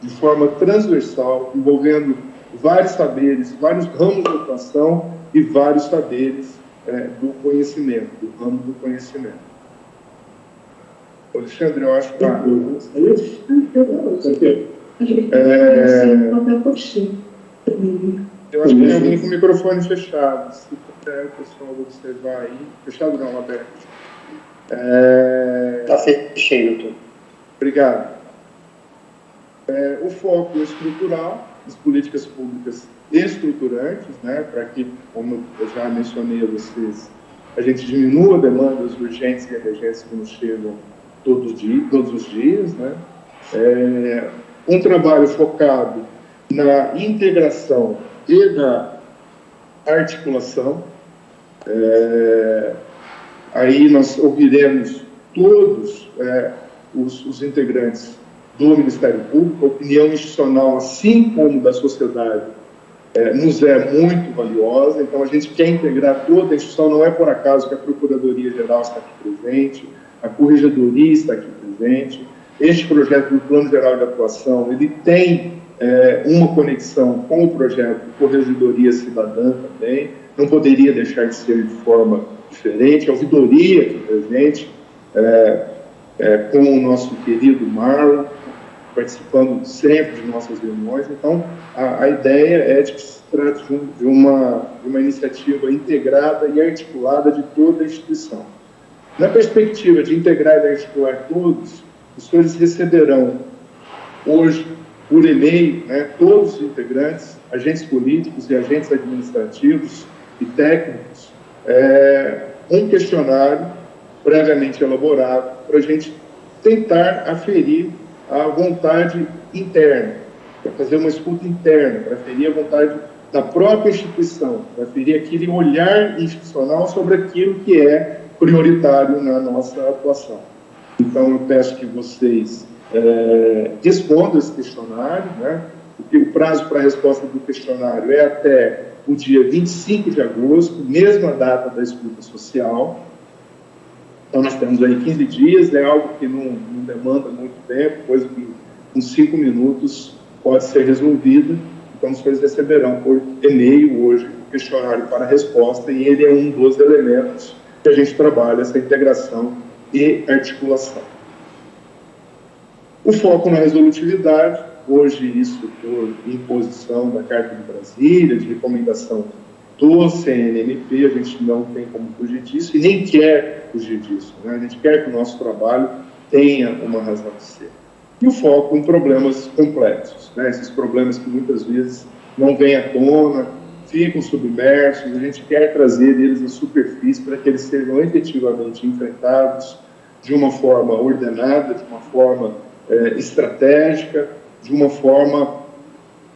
de forma transversal, envolvendo vários saberes, vários ramos de atuação e vários saberes do conhecimento, do ramo do conhecimento. Alexandre, eu acho que... Eu acho que tem alguém com o microfone fechado. Se puder, o pessoal observar aí. Fechado não, aberto. Está fechado, doutor. Obrigado. O foco estrutural, as políticas públicas estruturantes, né, para que, como eu já mencionei a vocês, a gente diminua demandas urgentes e emergentes que nos chegam todos os dias, né? Um trabalho focado na integração e na articulação. Aí nós ouviremos todos os integrantes do Ministério Público, a opinião institucional, assim como da sociedade, nos é muito valiosa. Então, a gente quer integrar toda a instituição, não é por acaso que a Procuradoria-Geral está aqui presente, a Corregedoria está aqui presente. Este projeto do Plano Geral de Atuação, ele tem uma conexão com o projeto de Corregedoria Cidadã também, não poderia deixar de ser de forma diferente. A ouvidoria aqui presente, com o nosso querido Marlon, participando sempre de nossas reuniões. Então, a ideia é de que se trate de uma iniciativa integrada e articulada de toda a instituição. Na perspectiva de integrar e articular todos, os senhores receberão hoje, por e-mail, né, todos os integrantes, agentes políticos e agentes administrativos e técnicos, um questionário previamente elaborado para a gente tentar aferir a vontade interna, para fazer uma escuta interna, para aferir a vontade da própria instituição, para aferir aquele olhar institucional sobre aquilo que é prioritário na nossa atuação. Então, eu peço que vocês respondam esse questionário, né? O prazo para a resposta do questionário é até o dia 25 de agosto, mesma data da escuta social. Então, nós temos aí 15 dias, é algo que não demanda muito tempo, coisa que com 5 minutos pode ser resolvida. Então, os senhores receberão por e-mail hoje o questionário para resposta, e ele é um dos elementos que a gente trabalha, essa integração e articulação. O foco na resolutividade, hoje isso por imposição da Carta de Brasília, de recomendação do CNMP, a gente não tem como fugir disso e nem quer fugir disso, né? A gente quer que o nosso trabalho tenha uma razão de ser. E o foco em problemas complexos, né? Esses problemas que muitas vezes não vêm à tona, ficam submersos, a gente quer trazer eles à superfície para que eles sejam efetivamente enfrentados de uma forma ordenada, de uma forma estratégica, de uma forma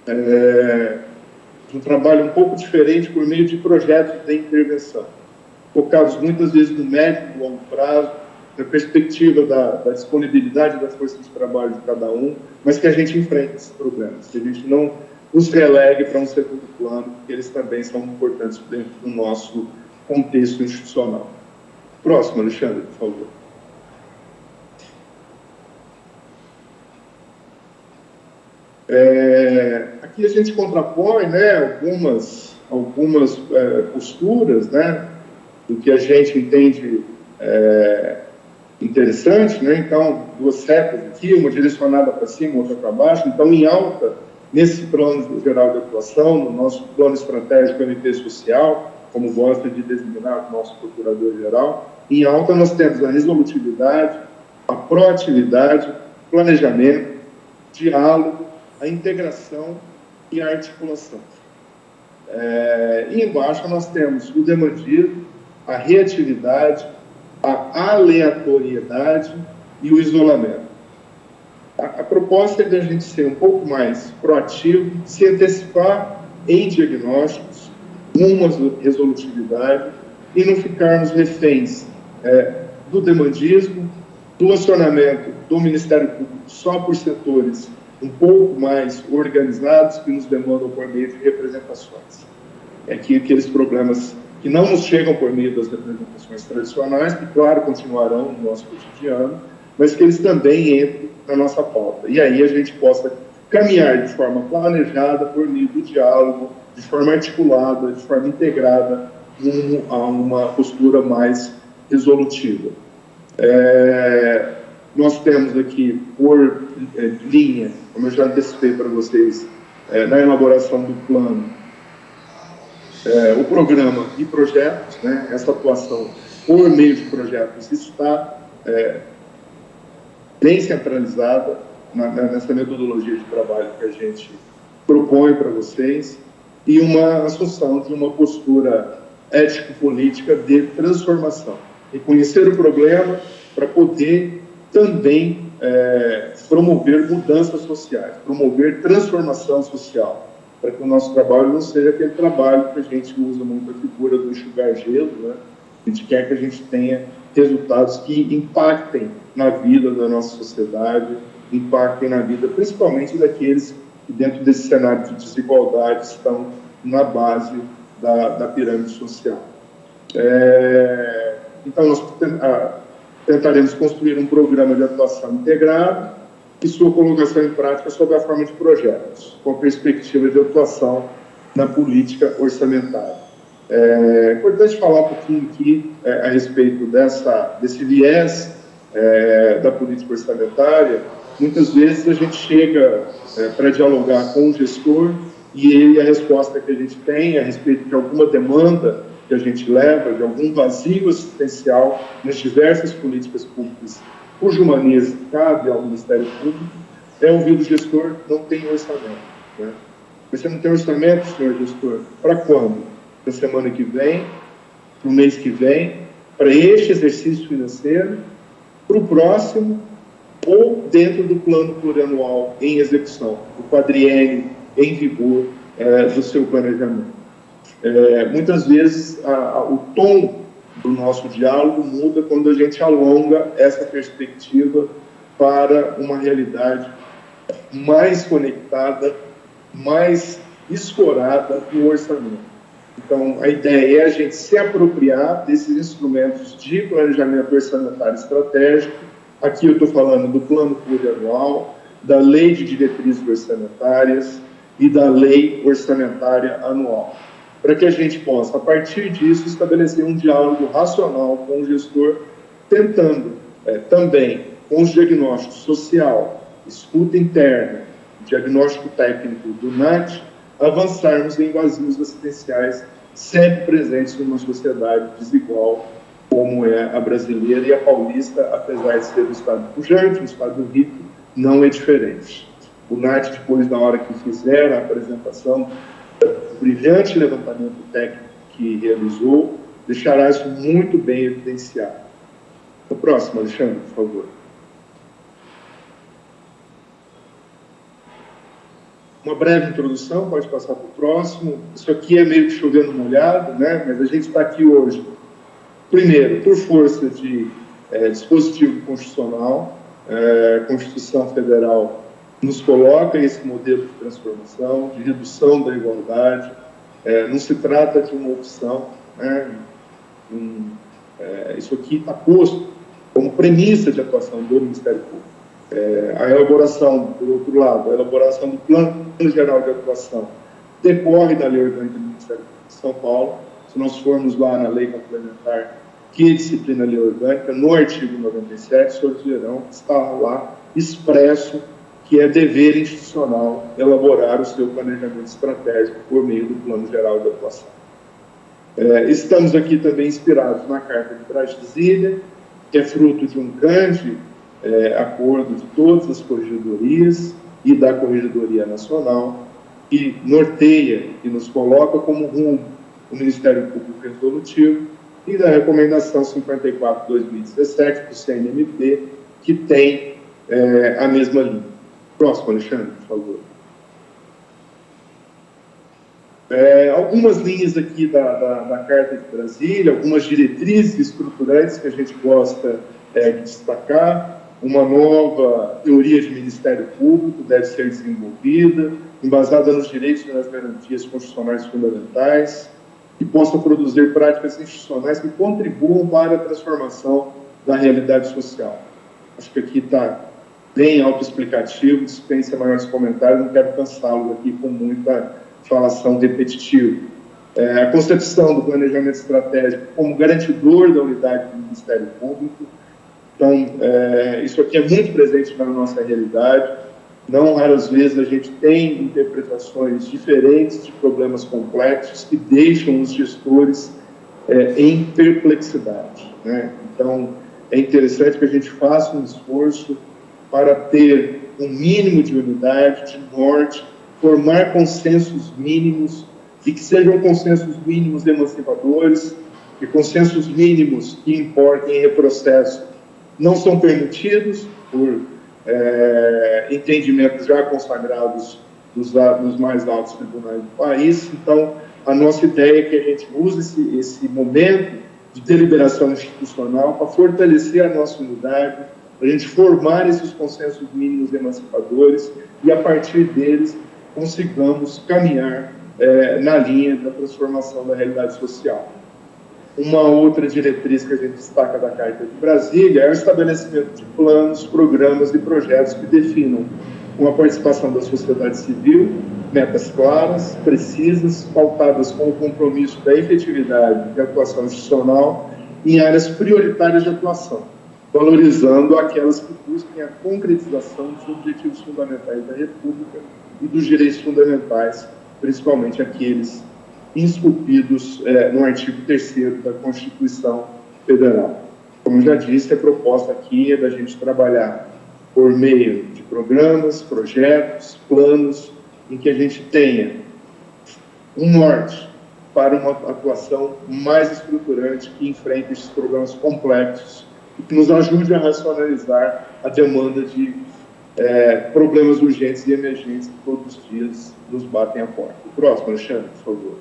de um trabalho um pouco diferente por meio de projetos de intervenção, focados muitas vezes no médio e no longo prazo, na perspectiva da disponibilidade das forças de trabalho de cada um, mas que a gente enfrente esses problemas, que a gente não os relegue para um segundo plano, porque eles também são importantes dentro do nosso contexto institucional. Próximo, Alexandre, por favor. Aqui a gente contrapõe, né, algumas posturas, né, do que a gente entende interessante, né? Então, duas setas aqui, uma direcionada para cima, outra para baixo. Então, em alta, nesse plano geral de atuação, no nosso plano estratégico MP social, como gosta de designar o nosso procurador-geral, em alta nós temos a resolutividade, a proatividade, planejamento, diálogo, a integração e a articulação. E embaixo nós temos o demandismo, a reatividade, a aleatoriedade e o isolamento. A proposta é de a gente ser um pouco mais proativo, se antecipar em diagnósticos, numa resolutividade, e não ficarmos reféns do demandismo, do acionamento do Ministério Público só por setores um pouco mais organizados que nos demandam por meio de representações. Que aqueles problemas que não nos chegam por meio das representações tradicionais, que, claro, continuarão no nosso cotidiano, mas que eles também entrem na nossa pauta. E aí a gente possa caminhar de forma planejada, por meio do diálogo, de forma articulada, de forma integrada, rumo a uma postura mais resolutiva. Nós temos aqui, por linha, como eu já antecipei para vocês, na elaboração do plano, o programa e projetos, né? Essa atuação por meio de projetos está bem centralizada nessa metodologia de trabalho que a gente propõe para vocês, e uma assunção de uma postura ético-política de transformação. Reconhecer o problema para poder também promover mudanças sociais, promover transformação social, para que o nosso trabalho não seja aquele trabalho que a gente usa muito a figura do enxugar gelo, né? A gente quer que a gente tenha resultados que impactem na vida da nossa sociedade, impactem na vida principalmente daqueles que dentro desse cenário de desigualdade estão na base da pirâmide social. Então, nós tentaremos construir um programa de atuação integrado e sua colocação em prática sob a forma de projetos, com perspectiva de atuação na política orçamentária. É importante falar um pouquinho aqui a respeito desse viés da política orçamentária. Muitas vezes a gente chega para dialogar com o gestor e a resposta que a gente tem a respeito de alguma demanda que a gente leva, de algum vazio assistencial nas diversas políticas públicas cujo manejo cabe ao Ministério Público, é ouvir do gestor: não tem orçamento. Né? Você não tem orçamento, senhor gestor? Para quando? Para a semana que vem? Para o mês que vem? Para este exercício financeiro? Para o próximo? Ou dentro do plano plurianual em execução, do quadriênio em vigor do seu planejamento? Muitas vezes o tom do nosso diálogo muda quando a gente alonga essa perspectiva para uma realidade mais conectada, mais escorada no orçamento. Então, a ideia é a gente se apropriar desses instrumentos de planejamento orçamentário estratégico. Aqui eu estou falando do plano plurianual, da lei de diretrizes orçamentárias e da lei orçamentária anual, para que a gente possa, a partir disso, estabelecer um diálogo racional com o gestor, tentando também, com os diagnósticos social, escuta interna, diagnóstico técnico do NAT, avançarmos em vazios assistenciais sempre presentes numa sociedade desigual como é a brasileira, e a paulista, apesar de ser um estado pujante, um estado rico, não é diferente. O NAT, depois, na hora que fizer a apresentação, o brilhante levantamento técnico que realizou, deixará isso muito bem evidenciado. O próximo, Alexandre, por favor. Uma breve introdução, pode passar para o próximo. Isso aqui é meio que chovendo molhado, né? Mas a gente está aqui hoje, primeiro, por força de dispositivo constitucional. A Constituição Federal nos coloca esse modelo de transformação, de redução da igualdade. Não se trata de uma opção, né? Isso aqui está posto como premissa de atuação do Ministério Público. A elaboração, por outro lado, a elaboração do Plano Geral de Atuação decorre da Lei Orgânica do Ministério Público de São Paulo. Se nós formos lá na Lei Complementar que disciplina a Lei Orgânica, no artigo 97, os senhores verão, está lá expresso que é dever institucional elaborar o seu planejamento estratégico por meio do Plano Geral de Atuação. Estamos aqui também inspirados na Carta de Brasília, que é fruto de um grande acordo de todas as corregedorias e da Corregedoria Nacional, que norteia e nos coloca como rumo o Ministério Público Resolutivo, e da Recomendação 54/2017 do CNMP, que tem a mesma linha. Próximo, Alexandre, por favor. Algumas linhas aqui da Carta de Brasília, algumas diretrizes estruturantes que a gente gosta de destacar. Uma nova teoria de Ministério Público deve ser desenvolvida, embasada nos direitos e nas garantias constitucionais fundamentais, que possa produzir práticas institucionais que contribuam para a transformação da realidade social. acho que aqui está bem autoexplicativo, dispensa maiores comentários, não quero cansá-los aqui com muita falação repetitiva. A concepção do planejamento estratégico como garantidor da unidade do Ministério Público. Então, isso aqui é muito presente na nossa realidade. Não raras vezes a gente tem interpretações diferentes de problemas complexos que deixam os gestores em perplexidade, né? Então, é interessante que a gente faça um esforço para ter um mínimo de unidade, de norte, formar consensos mínimos, e que sejam consensos mínimos emancipadores, e consensos mínimos que importem em reprocesso não são permitidos por entendimentos já consagrados dos mais altos tribunais do país. Então, a nossa ideia é que a gente use esse momento de deliberação institucional para fortalecer a nossa unidade, para a gente formar esses consensos mínimos emancipadores e, a partir deles, consigamos caminhar na linha da transformação da realidade social. Uma outra diretriz que a gente destaca da Carta de Brasília é o estabelecimento de planos, programas e projetos que definam, com a participação da sociedade civil, metas claras, precisas, pautadas com o compromisso da efetividade de atuação institucional em áreas prioritárias de atuação, valorizando aquelas que busquem a concretização dos objetivos fundamentais da República e dos direitos fundamentais, principalmente aqueles esculpidos no artigo 3º da Constituição Federal. Como já disse, a proposta aqui é da gente trabalhar por meio de programas, projetos, planos, em que a gente tenha um norte para uma atuação mais estruturante que enfrente esses problemas complexos e que nos ajude a racionalizar a demanda de problemas urgentes e emergentes que todos os dias nos batem à porta. O próximo, Alexandre, por favor.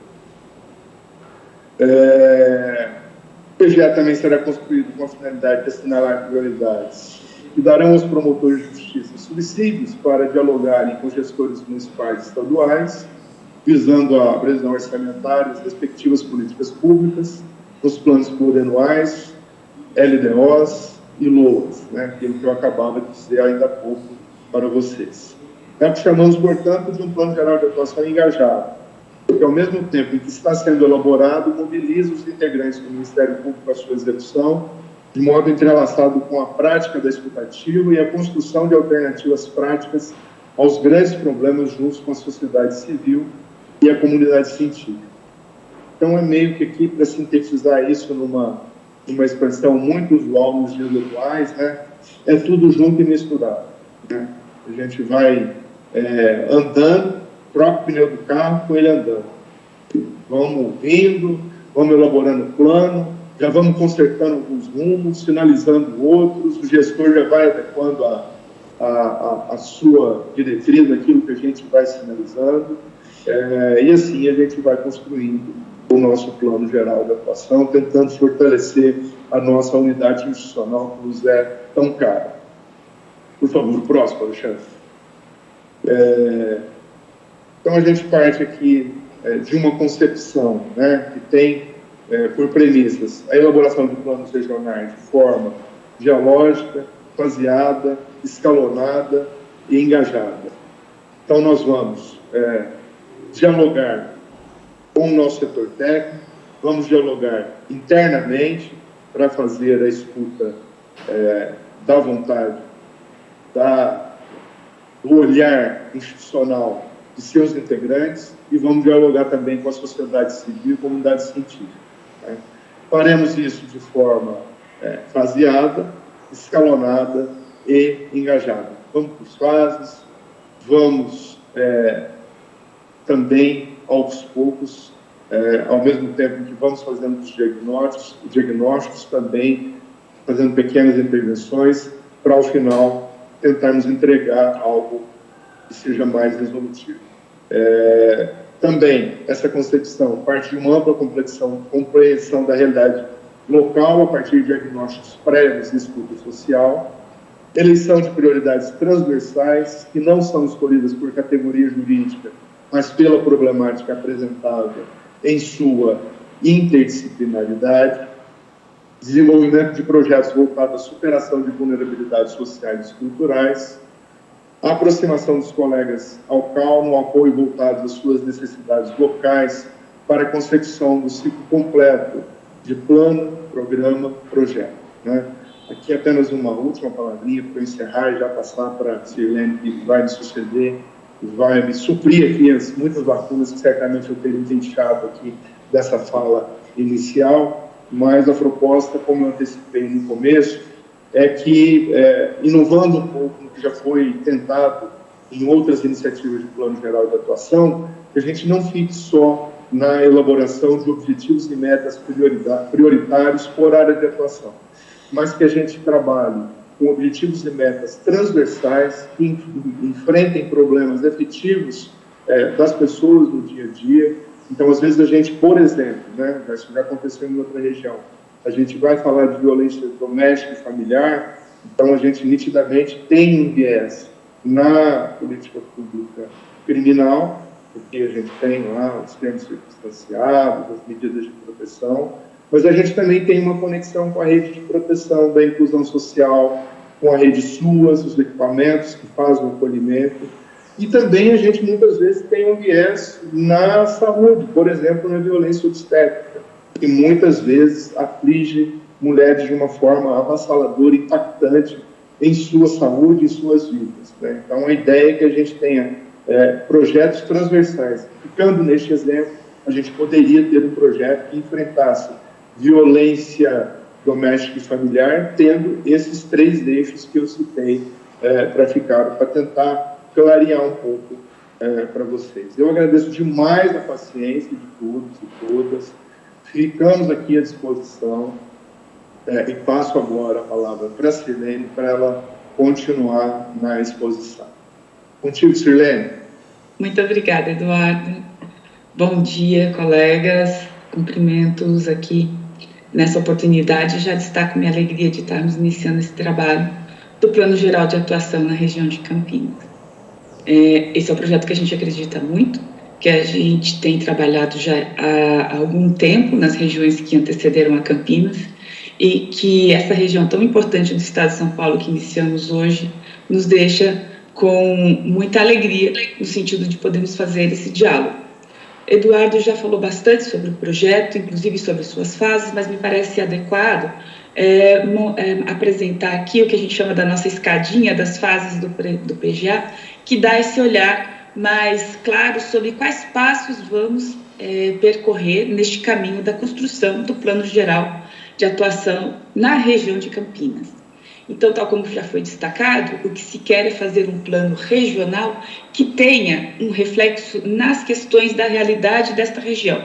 O PGE também será construído com a finalidade de assinalar prioridades que darão aos promotores de justiça subsídios para dialogarem com gestores municipais e estaduais, visando a previsão orçamentária das respectivas políticas públicas, nos planos plurianuais, LDOs e LOAs, né, aquilo que eu acabava de dizer ainda há pouco para vocês. É o que chamamos, portanto, de um plano geral de atuação engajado, porque, ao mesmo tempo em que está sendo elaborado, mobiliza os integrantes do Ministério Público à sua execução, de modo entrelaçado com a prática da escutativa e a construção de alternativas práticas aos grandes problemas juntos com a sociedade civil e a comunidade científica. Então, é meio que aqui, para sintetizar isso numa expressão muito usual nos dias atuais, né, é tudo junto e misturado, né? A gente vai andando, troca o pneu do carro com ele andando. Vamos ouvindo, vamos elaborando plano, já vamos consertando alguns rumos, sinalizando outros, o gestor já vai adequando a sua diretriz daquilo que a gente vai sinalizando, e assim a gente vai construindo o nosso plano geral de atuação, tentando fortalecer a nossa unidade institucional que nos é tão cara. Por favor, próximo, Alexandre. Então, a gente parte aqui de uma concepção, né, que tem por premissas a elaboração de planos regionais de forma dialógica, faseada, escalonada e engajada. Então, nós vamos dialogar com o nosso setor técnico, vamos dialogar internamente para fazer a escuta da vontade, do olhar institucional de seus integrantes e vamos dialogar também com a sociedade civil e comunidade científica, né? Faremos isso de forma faseada, escalonada e engajada. Vamos por fases, vamos também, aos poucos, ao mesmo tempo que vamos fazendo os diagnósticos também fazendo pequenas intervenções para, ao final, tentarmos entregar algo que seja mais resolutivo. Também, essa concepção parte de uma ampla compreensão da realidade local a partir de diagnósticos prévios e escuta social, eleição de prioridades transversais que não são escolhidas por categoria jurídica, mas pela problemática apresentada em sua interdisciplinaridade, desenvolvimento de projetos voltados à superação de vulnerabilidades sociais e culturais, a aproximação dos colegas ao CAL no apoio voltado às suas necessidades locais para a consecução do ciclo completo de plano, programa, projeto. Né? Aqui apenas uma última palavrinha para eu encerrar e já passar para a Sirlene, que vai me suceder, e vai me suprir aqui as muitas lacunas que certamente eu teria identificado aqui dessa fala inicial, mas a proposta, como eu antecipei no começo, é que, inovando um pouco no que já foi tentado em outras iniciativas de plano geral de atuação, que a gente não fique só na elaboração de objetivos e metas prioritários por área de atuação, mas que a gente trabalhe com objetivos e metas transversais que enfrentem problemas efetivos das pessoas no dia a dia. Então, às vezes, a gente, por exemplo, né, isso já aconteceu em outra região, a gente vai falar de violência doméstica e familiar, então a gente nitidamente tem um viés na política pública criminal, porque a gente tem lá os termos circunstanciados, as medidas de proteção, mas a gente também tem uma conexão com a rede de proteção da inclusão social, com a rede SUAS, os equipamentos que fazem o acolhimento, e também a gente muitas vezes tem um viés na saúde, por exemplo, na violência obstétrica, que muitas vezes aflige mulheres de uma forma avassaladora, impactante em sua saúde e suas vidas. Né? Então, a ideia é que a gente tenha projetos transversais. Ficando neste exemplo, a gente poderia ter um projeto que enfrentasse violência doméstica e familiar, tendo esses 3 eixos que eu citei para tentar clarear um pouco para vocês. Eu agradeço demais a paciência de todos e todas. Ficamos aqui à disposição e passo agora a palavra para a Sirlene, para ela continuar na exposição. Contigo, Sirlene. Muito obrigada, Eduardo. Bom dia, colegas. Cumprimentos aqui nessa oportunidade. Já destaco minha alegria de estarmos iniciando esse trabalho do Plano Geral de Atuação na região de Campinas. Esse é um projeto que a gente acredita muito, que a gente tem trabalhado já há algum tempo nas regiões que antecederam a Campinas, e que essa região tão importante do estado de São Paulo que iniciamos hoje nos deixa com muita alegria no sentido de podermos fazer esse diálogo. Eduardo já falou bastante sobre o projeto, inclusive sobre suas fases, mas me parece adequado apresentar aqui o que a gente chama da nossa escadinha das fases do PGA, que dá esse olhar mais claro sobre quais passos vamos percorrer neste caminho da construção do Plano Geral de Atuação na região de Campinas. Então, tal como já foi destacado, o que se quer é fazer um plano regional que tenha um reflexo nas questões da realidade desta região.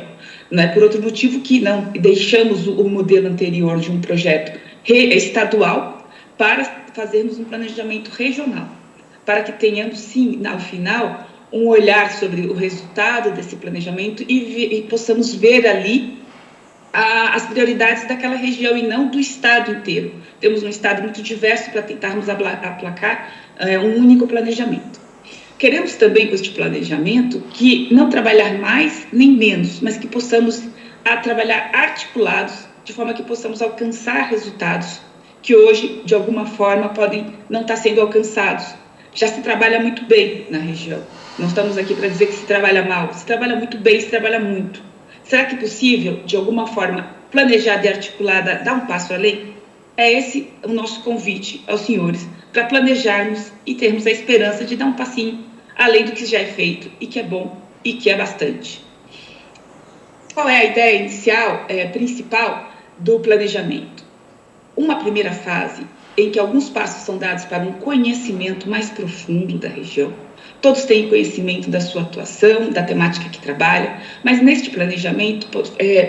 Não é por outro motivo que não deixamos o modelo anterior de um projeto estadual para fazermos um planejamento regional, para que tenhamos, sim, ao final, um olhar sobre o resultado desse planejamento e possamos ver ali as prioridades daquela região e não do estado inteiro. Temos um estado muito diverso para tentarmos aplacar um único planejamento. Queremos também, com este planejamento, que não trabalhar mais nem menos, mas que possamos trabalhar articulados, de forma que possamos alcançar resultados que hoje, de alguma forma, podem não estar sendo alcançados. Já se trabalha muito bem na região. Não estamos aqui para dizer que se trabalha mal. Se trabalha muito bem, se trabalha muito. Será que é possível, de alguma forma, planejada e articulada, dar um passo além? É esse o nosso convite aos senhores, para planejarmos e termos a esperança de dar um passinho além do que já é feito e que é bom e que é bastante. Qual é a ideia inicial, principal do planejamento? Uma primeira fase em que alguns passos são dados para um conhecimento mais profundo da região. Todos têm conhecimento da sua atuação, da temática que trabalha, mas neste planejamento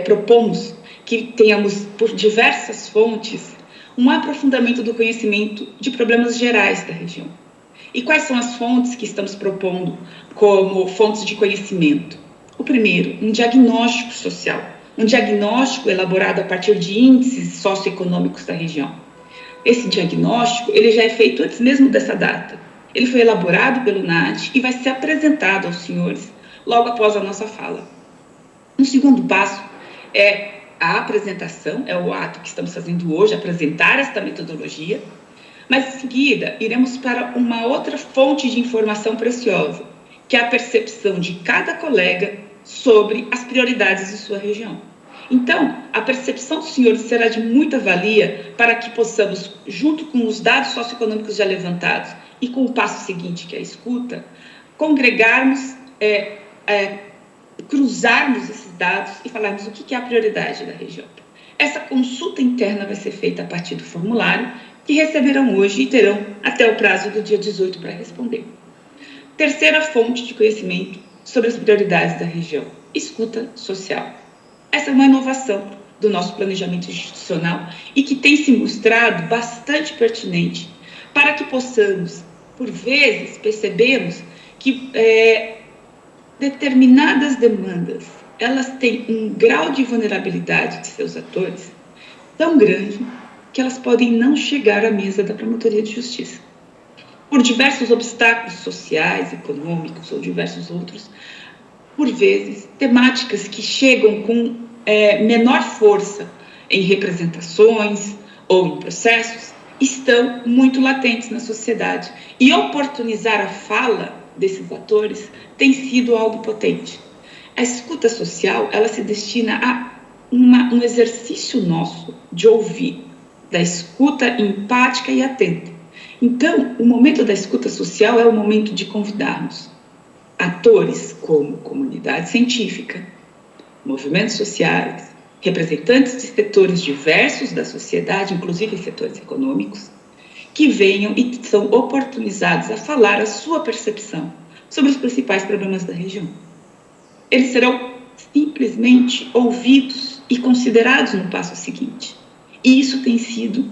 propomos que tenhamos, por diversas fontes, um aprofundamento do conhecimento de problemas gerais da região. E quais são as fontes que estamos propondo como fontes de conhecimento? O primeiro, um diagnóstico social, um diagnóstico elaborado a partir de índices socioeconômicos da região. Esse diagnóstico ele já é feito antes mesmo dessa data. Ele foi elaborado pelo NAD e vai ser apresentado aos senhores logo após a nossa fala. Um segundo passo é a apresentação, é o ato que estamos fazendo hoje, apresentar esta metodologia, mas em seguida iremos para uma outra fonte de informação preciosa, que é a percepção de cada colega sobre as prioridades de sua região. Então, a percepção dos senhores será de muita valia para que possamos, junto com os dados socioeconômicos já levantados e com o passo seguinte, que é a escuta, congregarmos, cruzarmos esses dados e falarmos o que é a prioridade da região. Essa consulta interna vai ser feita a partir do formulário, que receberão hoje e terão até o prazo do dia 18 para responder. Terceira fonte de conhecimento sobre as prioridades da região, escuta social. Essa é uma inovação do nosso planejamento institucional e que tem se mostrado bastante pertinente para que possamos, por vezes, percebermos que determinadas demandas, elas têm um grau de vulnerabilidade de seus atores tão grande que elas podem não chegar à mesa da Promotoria de Justiça. Por diversos obstáculos sociais, econômicos ou diversos outros, por vezes, temáticas que chegam com menor força em representações ou em processos, estão muito latentes na sociedade. E oportunizar a fala desses atores tem sido algo potente. A escuta social, ela se destina a um exercício nosso de ouvir, da escuta empática e atenta. Então, o momento da escuta social é o momento de convidarmos atores como comunidade científica, movimentos sociais, representantes de setores diversos da sociedade, inclusive setores econômicos, que venham e são oportunizados a falar a sua percepção sobre os principais problemas da região. Eles serão simplesmente ouvidos e considerados no passo seguinte. E isso tem sido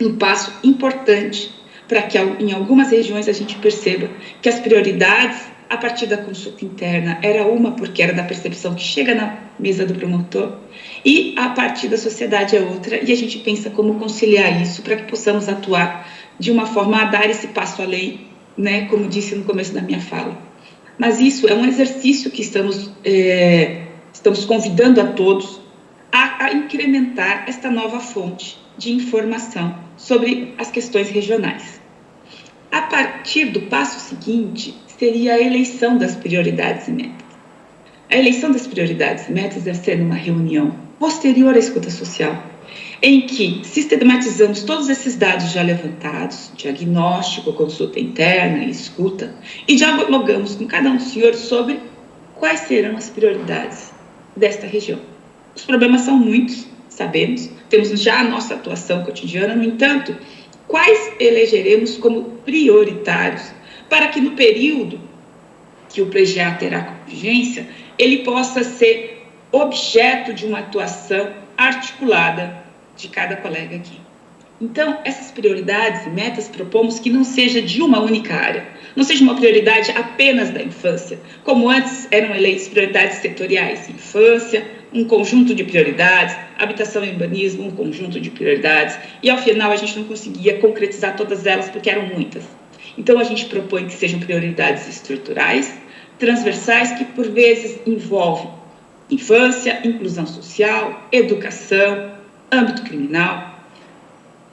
um passo importante para que em algumas regiões a gente perceba que as prioridades a partir da consulta interna era uma, porque era da percepção que chega na mesa do promotor, e a partir da sociedade é outra, e a gente pensa como conciliar isso para que possamos atuar de uma forma a dar esse passo além, né, como disse no começo da minha fala. Mas isso é um exercício que estamos convidando a todos a incrementar esta nova fonte de informação sobre as questões regionais. A partir do passo seguinte, seria a eleição das prioridades e metas. A eleição das prioridades e metas deve ser numa reunião posterior à escuta social, em que sistematizamos todos esses dados já levantados, diagnóstico, consulta interna e escuta, e dialogamos com cada um dos senhores sobre quais serão as prioridades desta região. Os problemas são muitos, sabemos, temos já a nossa atuação cotidiana, no entanto, quais elegeremos como prioritários para que no período que o PGA terá vigência, ele possa ser objeto de uma atuação articulada de cada colega aqui. Então, essas prioridades e metas propomos que não seja de uma única área, não seja uma prioridade apenas da infância, como antes eram eleitas prioridades setoriais, infância, um conjunto de prioridades, habitação e urbanismo, um conjunto de prioridades, e ao final a gente não conseguia concretizar todas elas porque eram muitas. Então, a gente propõe que sejam prioridades estruturais, transversais, que por vezes envolvem infância, inclusão social, educação, âmbito criminal.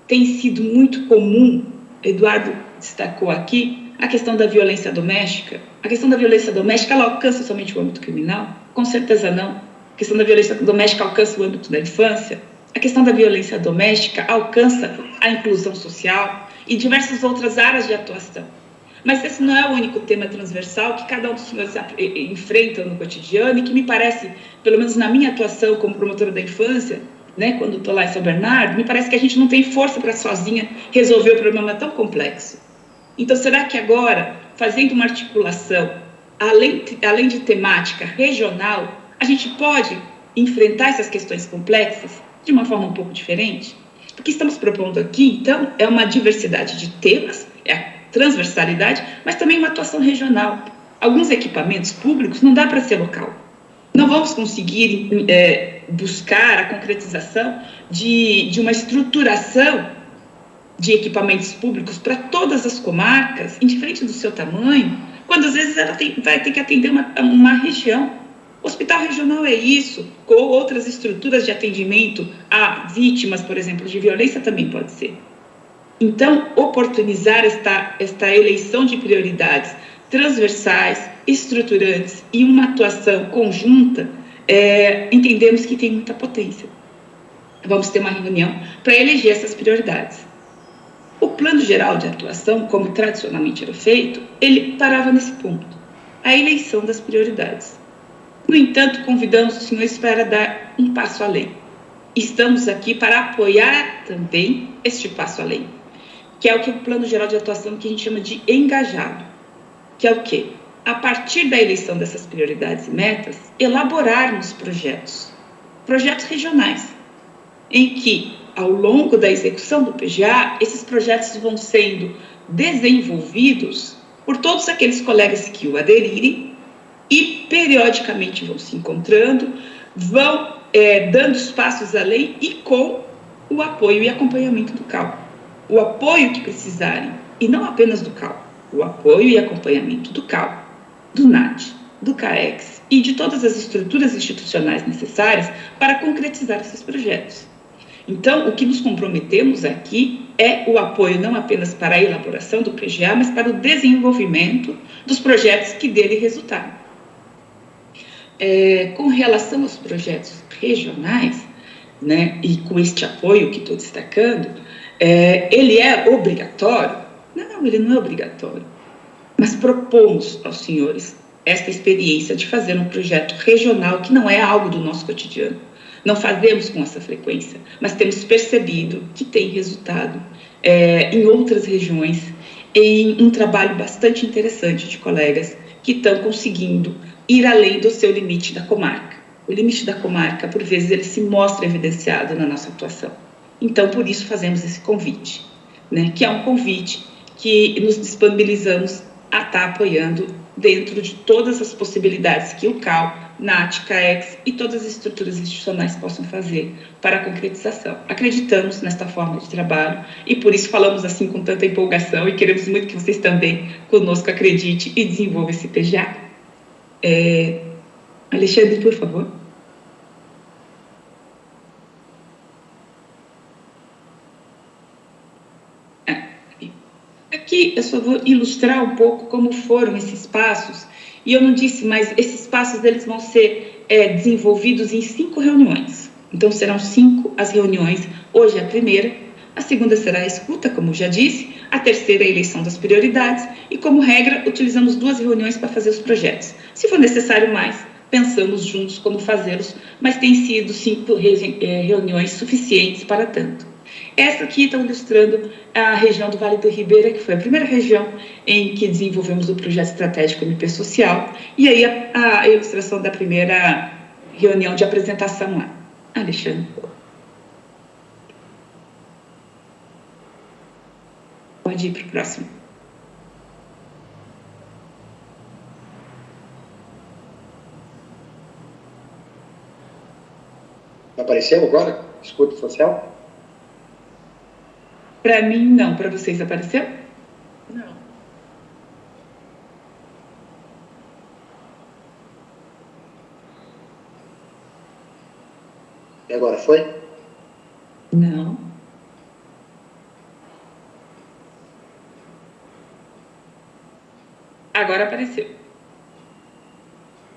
Tem sido muito comum, Eduardo destacou aqui, a questão da violência doméstica. A questão da violência doméstica, ela alcança somente o âmbito criminal? Com certeza não. A questão da violência doméstica alcança o âmbito da infância. A questão da violência doméstica alcança a inclusão social e diversas outras áreas de atuação. Mas esse não é o único tema transversal que cada um dos senhores enfrenta no cotidiano e que me parece, pelo menos na minha atuação como promotora da infância, né, quando estou lá em São Bernardo, me parece que a gente não tem força para sozinha resolver um problema tão complexo. Então, será que agora, fazendo uma articulação, além de temática regional, a gente pode enfrentar essas questões complexas de uma forma um pouco diferente? O que estamos propondo aqui, então, é uma diversidade de temas, é a transversalidade, mas também uma atuação regional. Alguns equipamentos públicos não dá para ser local. Não vamos conseguir buscar a concretização de uma estruturação de equipamentos públicos para todas as comarcas, indiferente do seu tamanho, quando às vezes ela vai ter que atender uma região. Hospital regional é isso, com outras estruturas de atendimento a vítimas, por exemplo, de violência também pode ser. Então, oportunizar esta eleição de prioridades transversais, estruturantes e uma atuação conjunta, entendemos que tem muita potência. Vamos ter uma reunião para eleger essas prioridades. O plano geral de atuação, como tradicionalmente era feito, ele parava nesse ponto, a eleição das prioridades. No entanto, convidamos os senhores para dar um passo além. Estamos aqui para apoiar também este passo além, que é o que o plano geral de atuação que a gente chama de engajado, que é o quê? A partir da eleição dessas prioridades e metas, elaborarmos projetos regionais, em que, ao longo da execução do PGA, esses projetos vão sendo desenvolvidos por todos aqueles colegas que o aderirem e, periodicamente, vão se encontrando, vão dando os passos além e com o apoio e acompanhamento do CAU. O apoio que precisarem, e não apenas do CAU, o apoio e acompanhamento do CAU, do NAT, do CAEX e de todas as estruturas institucionais necessárias para concretizar esses projetos. Então, o que nos comprometemos aqui é o apoio não apenas para a elaboração do PGA, mas para o desenvolvimento dos projetos que dele resultarem. Com relação aos projetos regionais, né, e com este apoio que estou destacando, ele é obrigatório? Não, ele não é obrigatório. Mas propomos aos senhores esta experiência de fazer um projeto regional que não é algo do nosso cotidiano. Não fazemos com essa frequência, mas temos percebido que tem resultado em outras regiões, em um trabalho bastante interessante de colegas que estão conseguindo ir além do seu limite da comarca. O limite da comarca, por vezes, ele se mostra evidenciado na nossa atuação. Então, por isso, fazemos esse convite, né, que é um convite que nos disponibilizamos a estar apoiando dentro de todas as possibilidades que o CAU, NAT, CAEX e todas as estruturas institucionais possam fazer para a concretização. Acreditamos nesta forma de trabalho e por isso falamos assim com tanta empolgação e queremos muito que vocês também conosco acreditem e desenvolvam esse PGA. Alexandre, por favor. Aqui eu só vou ilustrar um pouco como foram esses passos, e eu não disse, mas esses passos eles vão ser desenvolvidos em 5 reuniões. Então serão 5 as reuniões, hoje é a primeira, a segunda será a escuta, como já disse, a terceira é a eleição das prioridades, e como regra utilizamos 2 reuniões para fazer os projetos. Se for necessário mais, pensamos juntos como fazê-los, mas tem sido 5 reuniões suficientes para tanto. Essa aqui está ilustrando a região do Vale do Ribeira, que foi a primeira região em que desenvolvemos o projeto estratégico MP Social, e aí a ilustração da primeira reunião de apresentação lá. Alexandre. Pode ir para o próximo. Apareceu agora? Escuta social? Para mim, não. Para vocês, apareceu? Não. E agora, foi? Não. Agora apareceu.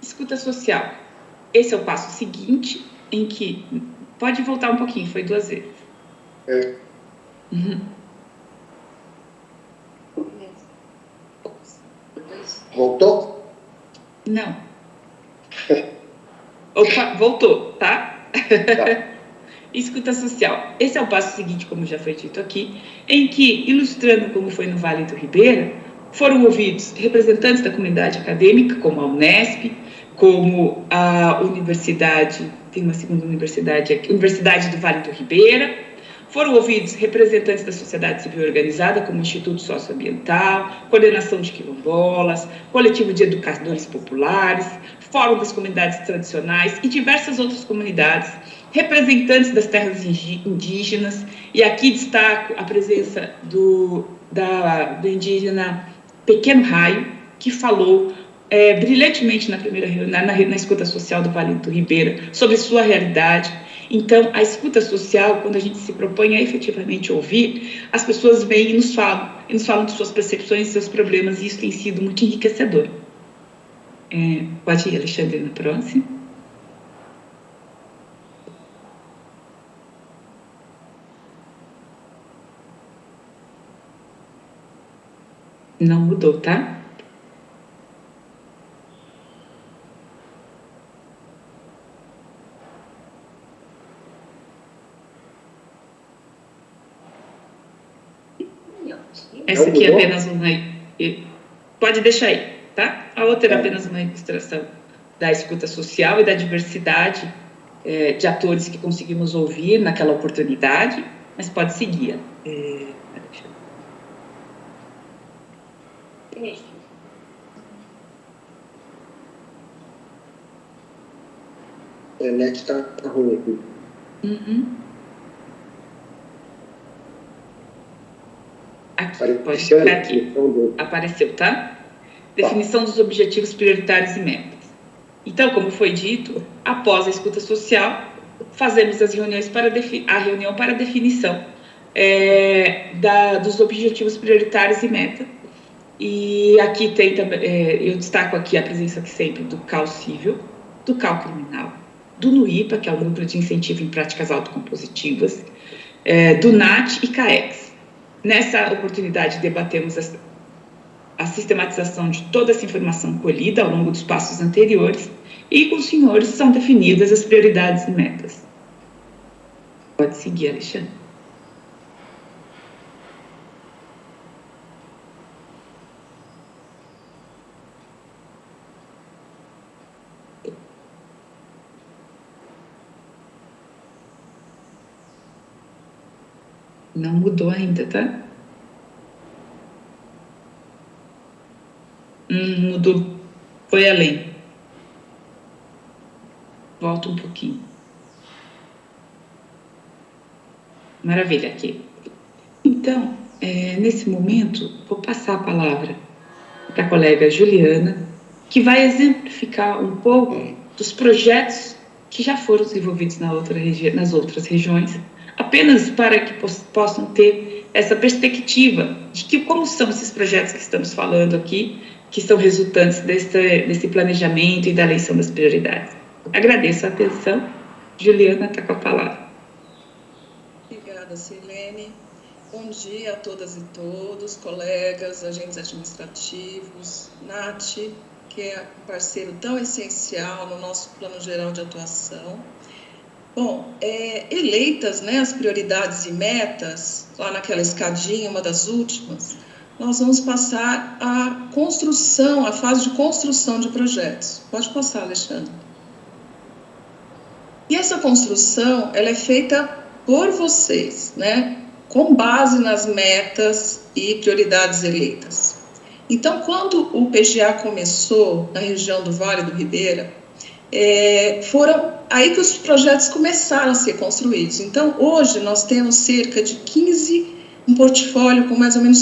Escuta social. Esse é o passo seguinte, em que... Pode voltar um pouquinho, foi 2 vezes. Uhum. Voltou? Não. Opa, voltou, tá? Tá. Escuta social. Esse é o passo seguinte, como já foi dito aqui, em que, ilustrando como foi no Vale do Ribeira, foram ouvidos representantes da comunidade acadêmica, como a Unesp, como a universidade, tem uma segunda universidade aqui, Universidade do Vale do Ribeira. Foram ouvidos representantes da sociedade civil organizada, como o Instituto Socioambiental, Coordenação de Quilombolas, Coletivo de Educadores Populares, Fórum das Comunidades Tradicionais e diversas outras comunidades, representantes das terras indígenas, e aqui destaco a presença do indígena Pequeno Raio, que falou brilhantemente na primeira na escuta social do Vale do Ribeira, sobre sua realidade. Então, a escuta social, quando a gente se propõe a efetivamente ouvir, as pessoas vêm e nos falam de suas percepções, seus problemas, e isso tem sido muito enriquecedor. Pode ir, Alexandre, na próxima. Não mudou, tá? Essa aqui é apenas uma... Pode deixar aí, tá? A outra é apenas uma ilustração da escuta social e da diversidade de atores que conseguimos ouvir naquela oportunidade, mas pode seguir. A internet está ruim aqui. Apareceu, tá? Definição dos objetivos prioritários e metas. Então, como foi dito, após a escuta social, fazemos a reunião para definição dos objetivos prioritários e metas. E aqui tem também, eu destaco aqui a presença que sempre do CAL Cível, do CAL Criminal, do NUIPA, que é o Núcleo de Incentivo em Práticas Autocompositivas, do NAT e CAEX. Nessa oportunidade, debatemos a sistematização de toda essa informação colhida ao longo dos passos anteriores e com os senhores são definidas as prioridades e metas. Pode seguir, Alexandre. Não mudou ainda, tá? Mudou. Foi além. Volta um pouquinho. Maravilha, aqui. Então, nesse momento, vou passar a palavra para a colega Juliana, que vai exemplificar um pouco dos projetos que já foram desenvolvidos nas outras regiões, apenas para que possam ter essa perspectiva de que como são esses projetos que estamos falando aqui, que são resultantes desse planejamento e da eleição das prioridades. Agradeço a atenção. Juliana está com a palavra. Obrigada, Silene. Bom dia a todas e todos, colegas, agentes administrativos, NAT, que é um parceiro tão essencial no nosso plano geral de atuação. Bom, eleitas, né, as prioridades e metas, lá naquela escadinha, uma das últimas, nós vamos passar a fase de construção de projetos. Pode passar, Alexandre. E essa construção, ela é feita por vocês, né, com base nas metas e prioridades eleitas. Então, quando o PGA começou na região do Vale do Ribeira, foram aí que os projetos começaram a ser construídos. Então, hoje nós temos cerca de um portfólio com mais ou menos